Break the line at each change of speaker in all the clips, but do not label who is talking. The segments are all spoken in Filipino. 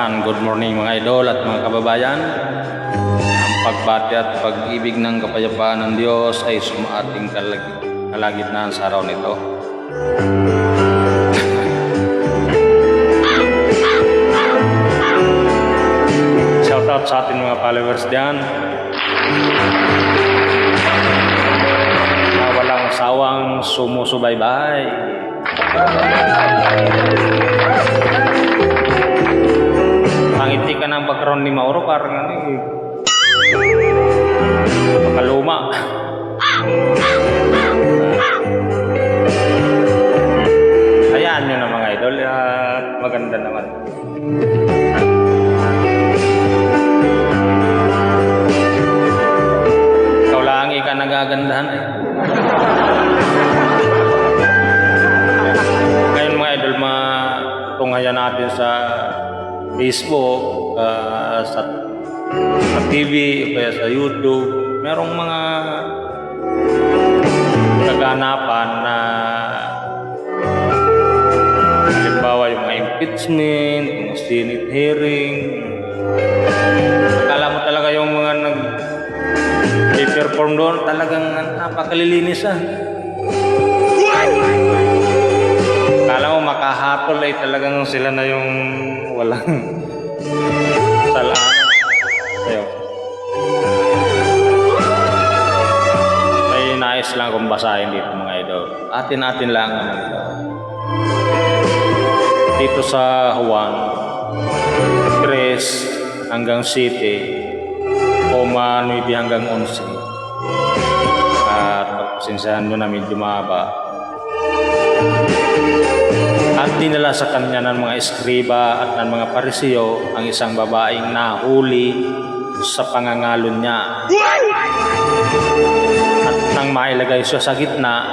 Yan, good morning mga idol at mga kababayan. Ang pagbati at pag-ibig ng kapayapaan ng Diyos ay sumaating kalagitnaan sa araw nito. Shout out sa ating mga followers diyan na walang sawang sumusubaybay. Pangiti ka ng background ni Mauro, parang ano eh, pakaluma. Hayaan nyo na mga idol at maganda naman. Ikaw lang ka nagagandahan eh. Ngayon mga idol, matunghayan natin sa Facebook, sa TV, o kaya sa YouTube, merong mga kaganapan na halimbawa yung mga impeachment, yung Senate hearing. Akala mo talaga yung mga nag-perform doon, talagang napakalilinis ah. Akala mo makahatol ay talagang sila na yung walang salaan. Ayun. May nais lang akong basahin dito mga idol. Atin-atin lang naman ito. Dito sa Juan 3 hanggang 7, 9 hanggang 11. At pagpasensahan mo na medyo mahaba. At dinala sa kanya ng mga eskriba at ng mga parisiyo ang isang babaeng nahuli sa pangangalon niya. At nang mailagay siya sa gitna,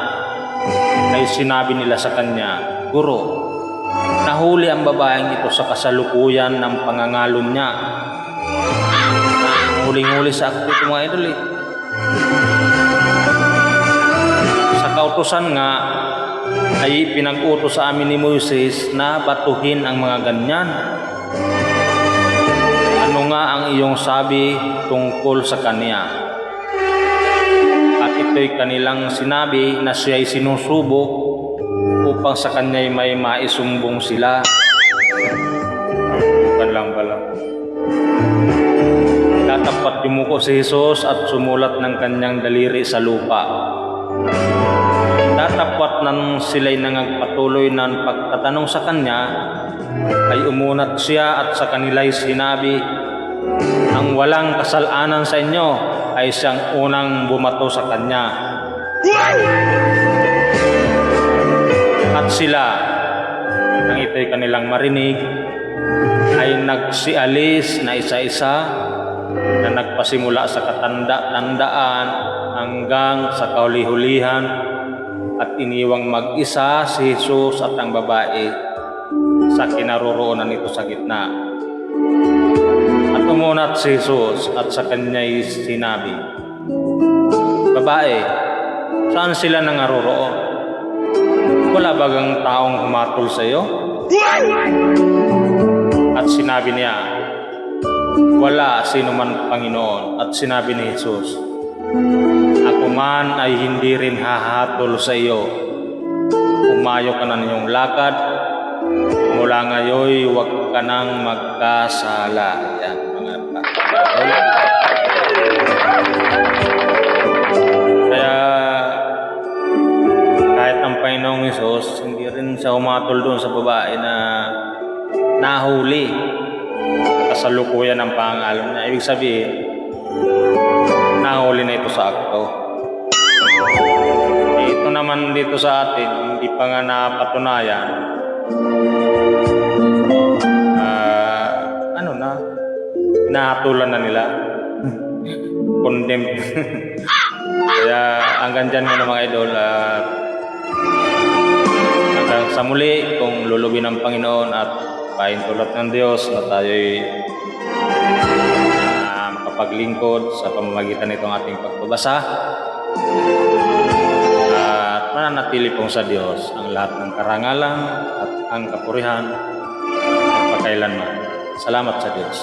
ay sinabi nila sa kanya, "Guro, nahuli ang babaeng ito sa kasalukuyan ng pangangalon niya." Huling-huli sa akto ito mga idol eh. Sa kautusan nga, ay pinag-utos sa amin ni Moises na batuhin ang mga ganyan. Ano nga ang iyong sabi tungkol sa kanya? At ito'y kanilang sinabi na siya'y sinusubok upang sa kanya'y may maisumbong sila. Bukan lang pala. Tatapat yumuko si Jesus at sumulat ng kanyang daliri sa lupa. Datapwat nang sila'y nangagpatuloy ng pagtatanong sa kanya, ay umunat siya at sa kanila'y sinabi, "Ang walang kasalanan sa inyo ay siyang unang bumato sa kanya." At sila, nang ito'y kanilang marinig, ay nagsialis na isa-isa na nagpasimula sa katanda-tandaan hanggang sa kahuli-hulihan, at iniwang mag-isa si Jesus at ang babae sa kinaroroonan nito sa gitna. At umunat si Jesus at sa kanya'y sinabi, "Babae, saan sila nangaroroon? Wala bagang taong humatol sa iyo?" At sinabi niya, "Wala sino man, Panginoon." At sinabi ni Jesus, "Ako man ay hindi rin hahatol sa iyo. Umayo ka na niyong lakad. Mula ngayon, huwag ka nang magkasala." Yan, mga kapatid. Kaya, kahit ang Panginoong Hesus, hindi rin siya humatol doon sa babae na nahuli. Kasalukuyan ng pangalan niya. Ibig sabihin, nahuli na ito sa akto. Ito naman dito sa atin, hindi pa nga napatunayan. Hinahatulan na nila. Condemned. Kaya hanggang dyan muna mga idol. Hanggang sa muli, kung lulubin ng Panginoon at pahintulot ng Diyos na tayo'y makapaglingkod sa pamamagitan nitong ating pagbabasa. At mananatili pong sa Diyos ang lahat ng karangalan at ang kapurihan at pagkailanman. Salamat sa Diyos.